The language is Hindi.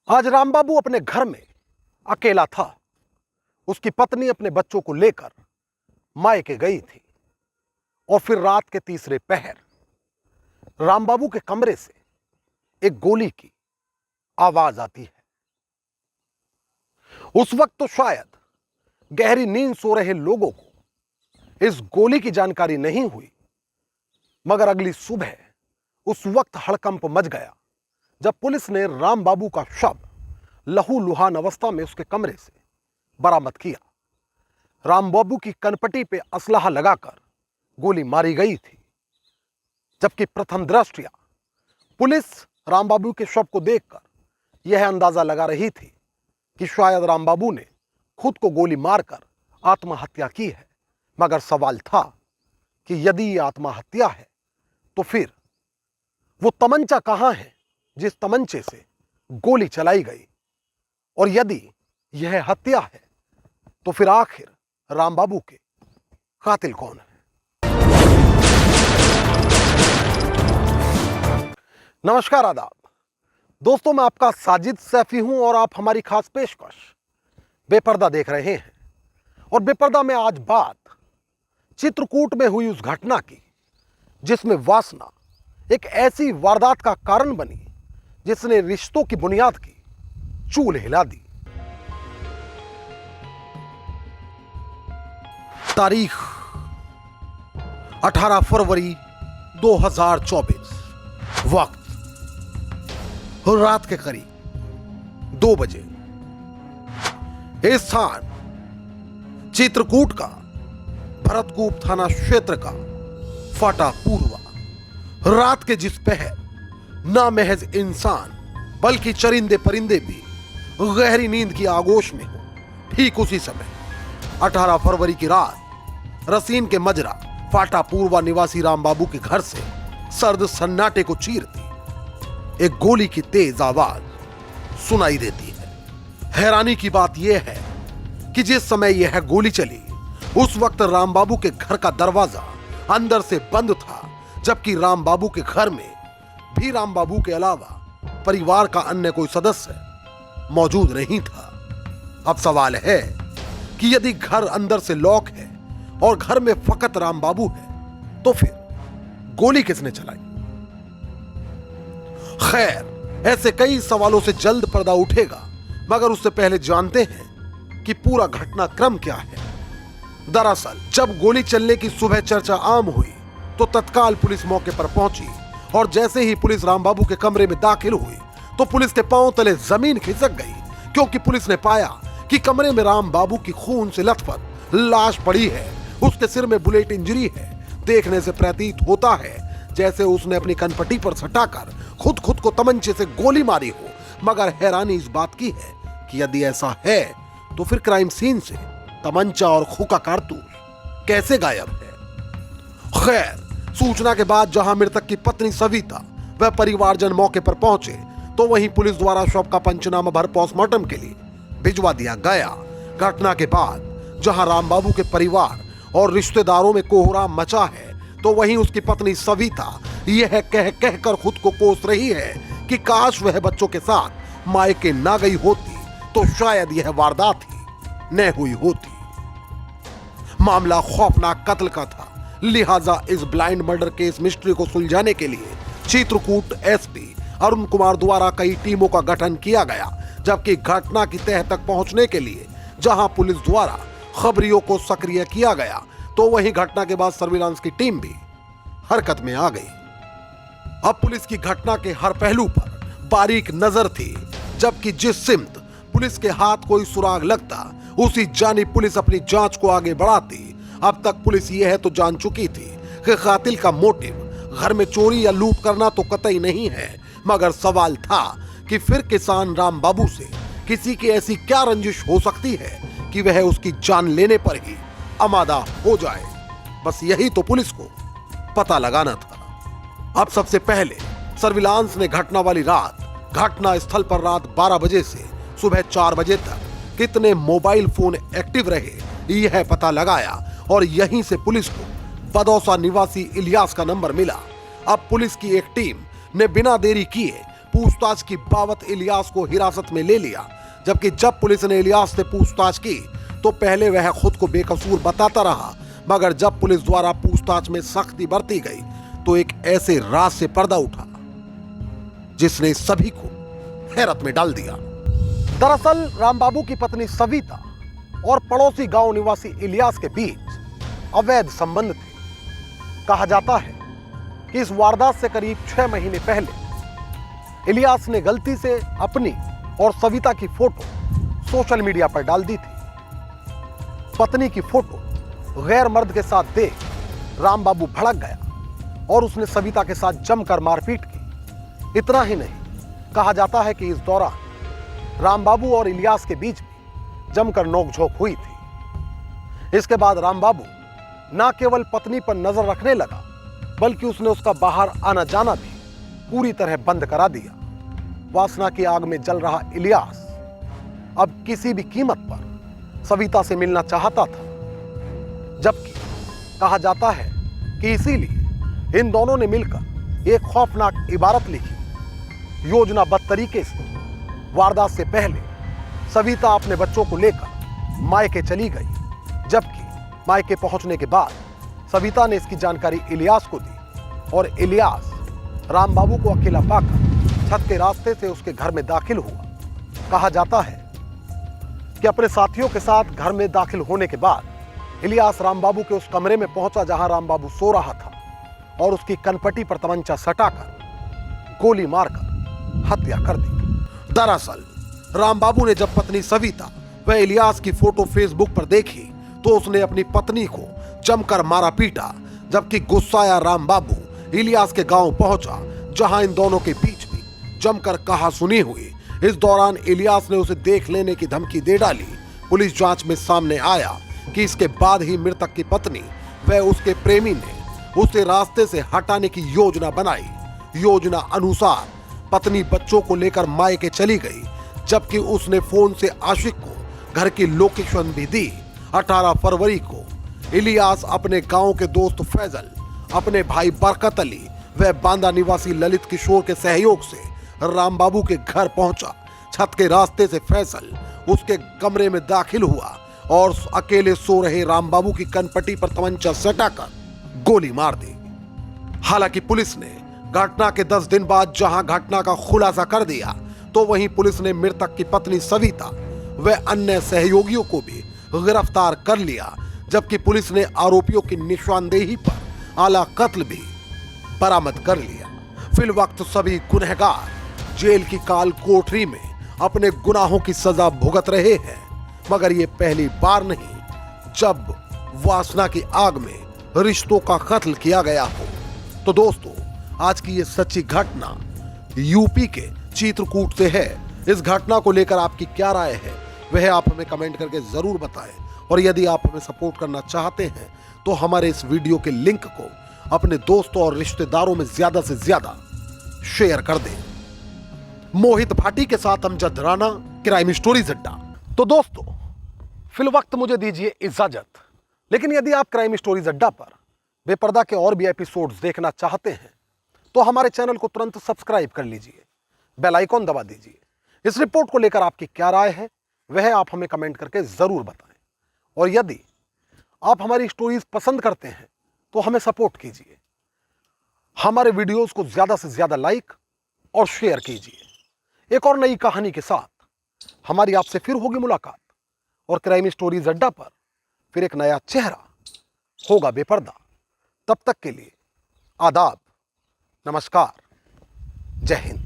आज रामबाबू अपने घर में अकेला था। उसकी पत्नी अपने बच्चों को लेकर मायके गई थी और फिर रात के तीसरे पहर रामबाबू के कमरे से एक गोली की आवाज आती है। उस वक्त तो शायद गहरी नींद सो रहे लोगों को इस गोली की जानकारी नहीं हुई, मगर अगली सुबह उस वक्त हड़कंप मच गया जब पुलिस ने रामबाबू का शव लहूलुहान अवस्था में उसके कमरे से बरामद किया। रामबाबू की कनपटी पे असलहा लगाकर गोली मारी गई थी, जबकि प्रथम दृष्टया पुलिस रामबाबू के शव को देखकर यह अंदाजा लगा रही थी कि शायद रामबाबू ने खुद को गोली मारकर आत्महत्या की है। मगर सवाल था कि यदि यह आत्महत्या है तो फिर वो तमंचा कहां है जिस तमंचे से गोली चलाई गई, और यदि यह हत्या है तो फिर आखिर रामबाबू के कातिल कौन है? नमस्कार, आदाब दोस्तों, मैं आपका साजिद सैफी हूं और आप हमारी खास पेशकश बेपर्दा देख रहे हैं। और बेपर्दा में आज बात चित्रकूट में हुई उस घटना की जिसमें वासना एक ऐसी वारदात का कारण बनी जिसने रिश्तों की बुनियाद की चूल हिला दी। तारीख 18 फरवरी 2024, वक्त रात के करीब 2 बजे। यह स्थान चित्रकूट का भरतकूप थाना क्षेत्र का फाटा पूर्वा। रात के जिस पहर ना महज इंसान बल्कि चरिंदे परिंदे भी गहरी नींद की आगोश में हो, ठीक उसी समय 18 फरवरी की रात रसीन के मजरा फाटा पूर्वा निवासी रामबाबू के घर से सर्द सन्नाटे को चीरती एक गोली की तेज आवाज सुनाई देती है। हैरानी की बात यह है कि जिस समय यह गोली चली उस वक्त रामबाबू के घर का दरवाजा अंदर से बंद था, जबकि रामबाबू के घर में भी रामबाबू के अलावा परिवार का अन्य कोई सदस्य मौजूद नहीं था। अब सवाल है कि यदि घर अंदर से लॉक है और घर में फकत रामबाबू है तो फिर गोली किसने चलाई? खैर, ऐसे कई सवालों से जल्द पर्दा उठेगा, मगर उससे पहले जानते हैं कि पूरा घटनाक्रम क्या है। दरअसल जब गोली चलने की सुबह चर्चा आम हुई तो तत्काल पुलिस मौके पर पहुंची, और जैसे ही पुलिस रामबाबू के कमरे में दाखिल हुई तो पुलिस के पांव तले जमीन खिसक गई, क्योंकि पुलिस ने पाया कि कमरे में रामबाबू की खून से लथपथ लाश पड़ी है। उसके सिर में बुलेट इंजरी है। देखने से प्रतीत होता है जैसे उसने अपनी कनपटी पर सटाकर खुद को तमंचे से गोली मारी हो। मगर हैरानी इस बात की है कि यदि ऐसा है तो फिर क्राइम सीन से तमंचा और खोखा कारतूस कैसे गायब है? खैर, सूचना के बाद जहां मृतक की पत्नी सविता व परिवारजन मौके पर पहुंचे तो वहीं पुलिस द्वारा शव का पंचनामा भर पोस्टमार्टम के लिए भिजवा दिया गया। घटना के बाद जहां रामबाबू के परिवार और रिश्तेदारों में कोहराम मचा है तो वहीं उसकी पत्नी सविता यह कह कर खुद को कोस रही है कि काश वह बच्चों के साथ मायके ना गई होती तो शायद यह वारदात ही न हुई होती। मामला खौफनाक कत्ल का था, लिहाजा इस ब्लाइंड मर्डर केस मिस्ट्री को सुलझाने के लिए चित्रकूट एसपी अरुण कुमार द्वारा कई टीमों का गठन किया गया, जबकि घटना की तह तक पहुंचने के लिए जहां पुलिस द्वारा खबरियों को सक्रिय किया गया तो वहीं घटना के बाद सर्विलांस की टीम भी हरकत में आ गई। अब पुलिस की घटना के हर पहलू पर बारीक नजर थी, जबकि जिस सिमत पुलिस के हाथ कोई सुराग लगता उसी जानिब पुलिस अपनी जांच को आगे बढ़ाती। अब तक पुलिस यह तो जान चुकी थी कि कातिल का मोटिव घर में चोरी या लूट करना तो कतई नहीं है, मगर सवाल था कि फिर किसान रामबाबू से किसी की ऐसी क्या रंजिश हो सकती है कि वह उसकी जान लेने पर ही आमादा हो जाए। बस यही तो पुलिस को पता लगाना था। अब सबसे पहले सर्विलांस ने घटना वाली रात घटना स्थल पर रात 12 बजे से सुबह 4 बजे तक कितने मोबाइल फोन एक्टिव रहे यह पता लगाया, और यहीं से पुलिस को बदौसा निवासी इलियास का नंबर मिला। अब पुलिस की एक टीम ने बिना देरी किए पूछताछ की बाबत इलियास को हिरासत में ले लिया, जबकि जब पुलिस ने इलियास से पूछताछ की तो पहले वह खुद को बेकसूर बताता रहा, मगर जब पुलिस द्वारा पूछताछ में सख्ती बरती गई तो एक ऐसे राज से पर्दा उठा जिसने सभी को हैरत में डाल दिया। दरअसल रामबाबू की पत्नी सविता और पड़ोसी गांव निवासी इलियास के बीच अवैध संबंध थे। कहा जाता है कि इस वारदात से करीब 6 महीने पहले इलियास ने गलती से अपनी और सविता की फोटो सोशल मीडिया पर डाल दी थी। पत्नी की फोटो गैर मर्द के साथ देख रामबाबू भड़क गया और उसने सविता के साथ जमकर मारपीट की। इतना ही नहीं, कहा जाता है कि इस दौरान रामबाबू और इलियास के बीच भी जमकर नोकझोंक हुई थी। इसके बाद रामबाबू न केवल पत्नी पर नजर रखने लगा, बल्कि उसने उसका बाहर आना जाना भी पूरी तरह बंद करा दिया। वासना की आग में जल रहा इलियास अब किसी भी कीमत पर सविता से मिलना चाहता था, जबकि कहा जाता है कि इसीलिए इन दोनों ने मिलकर एक खौफनाक इबारत लिखी। योजनाबद्ध तरीके से वारदात से पहले सविता अपने बच्चों को लेकर मायके चली गई, जबकि मायके पहुंचने के बाद सविता ने इसकी जानकारी इलियास को दी और इलियास रामबाबू को अकेला पाकर छत के रास्ते से उसके घर में दाखिल हुआ। कहा जाता है कि अपने साथियों के साथ घर में दाखिल होने के बाद इलियास रामबाबू के उस कमरे में पहुंचा जहां रामबाबू सो रहा था और उसकी कनपटी पर तमंचा सटाकर गोली मारकर हत्या कर दी। दरअसल रामबाबू ने जब पत्नी सविता व इलियास की फोटो फेसबुक पर देखी तो उसने अपनी पत्नी को जमकर मारा पीटा, जबकि गुस्साया रामबाबू इलियास के गांव पहुंचा जहां इन दोनों के बीच भी जमकर कहासुनी हुई। इस दौरान इलियास ने उसे देख लेने की धमकी दे डाली। पुलिस जांच में सामने आया कि इसके बाद ही मृतक की पत्नी व उसके प्रेमी ने उसे रास्ते से हटाने की योजना बनाई। योजना अनुसार पत्नी बच्चों को लेकर मायके चली गई, जबकि उसने फोन से आशिक को घर की लोकेशन भी दी। 18 फरवरी को इलियास अपने गांव के दोस्त फैजल, अपने भाई बरकत अली व बांदा निवासी ललित किशोर के सहयोग से रामबाबू के घर पहुंचा। छत के रास्ते से फैसल उसके कमरे में दाखिल हुआ और अकेले सो रहे रामबाबू की कनपटी पर तमंचा सटाकर गोली मार दी। हालांकि पुलिस ने घटना के 10 दिन बाद जहां घटना का खुलासा कर दिया, तो वहीं पुलिस ने मृतक की पत्नी सविता व अन्य सहयोगियों को भी गिरफ्तार कर लिया, जबकि पुलिस ने आरोपियों की निशानदेही पर आला कत्ल भी बरामद कर लिया। फिलवक्त सभी गुनहगार जेल की काल कोठरी में अपने गुनाहों की सजा भुगत रहे हैं, मगर ये पहली बार नहीं जब वासना की आग में रिश्तों का कत्ल किया गया हो। तो दोस्तों, आज की ये सच्ची घटना यूपी के चित्रकूट से है। इस घटना को लेकर आपकी क्या राय है वह आप हमें कमेंट करके जरूर बताएं, और यदि आप हमें सपोर्ट करना चाहते हैं तो हमारे इस वीडियो के लिंक को अपने दोस्तों और रिश्तेदारों में ज्यादा से ज्यादा शेयर कर दें। मोहित भाटी के साथ अमजद राणा, क्राइम स्टोरीज अड्डा। तो दोस्तों, फिलवक्त मुझे दीजिए इजाजत, लेकिन यदि आप क्राइम स्टोरीज अड्डा पर बेपर्दा के और भी एपिसोड्स देखना चाहते हैं तो हमारे चैनल को तुरंत सब्सक्राइब कर लीजिए, बेल आइकॉन दबा दीजिए। इस रिपोर्ट को लेकर आपकी क्या राय है वह आप हमें कमेंट करके जरूर बताएं, और यदि आप हमारी स्टोरीज पसंद करते हैं तो हमें सपोर्ट कीजिए। हमारे वीडियोस को ज्यादा से ज्यादा लाइक और शेयर कीजिए। एक और नई कहानी के साथ हमारी आपसे फिर होगी मुलाकात, और क्राइम स्टोरीज अड्डा पर फिर एक नया चेहरा होगा बेपर्दा। तब तक के लिए आदाब, नमस्कार, जय हिंद।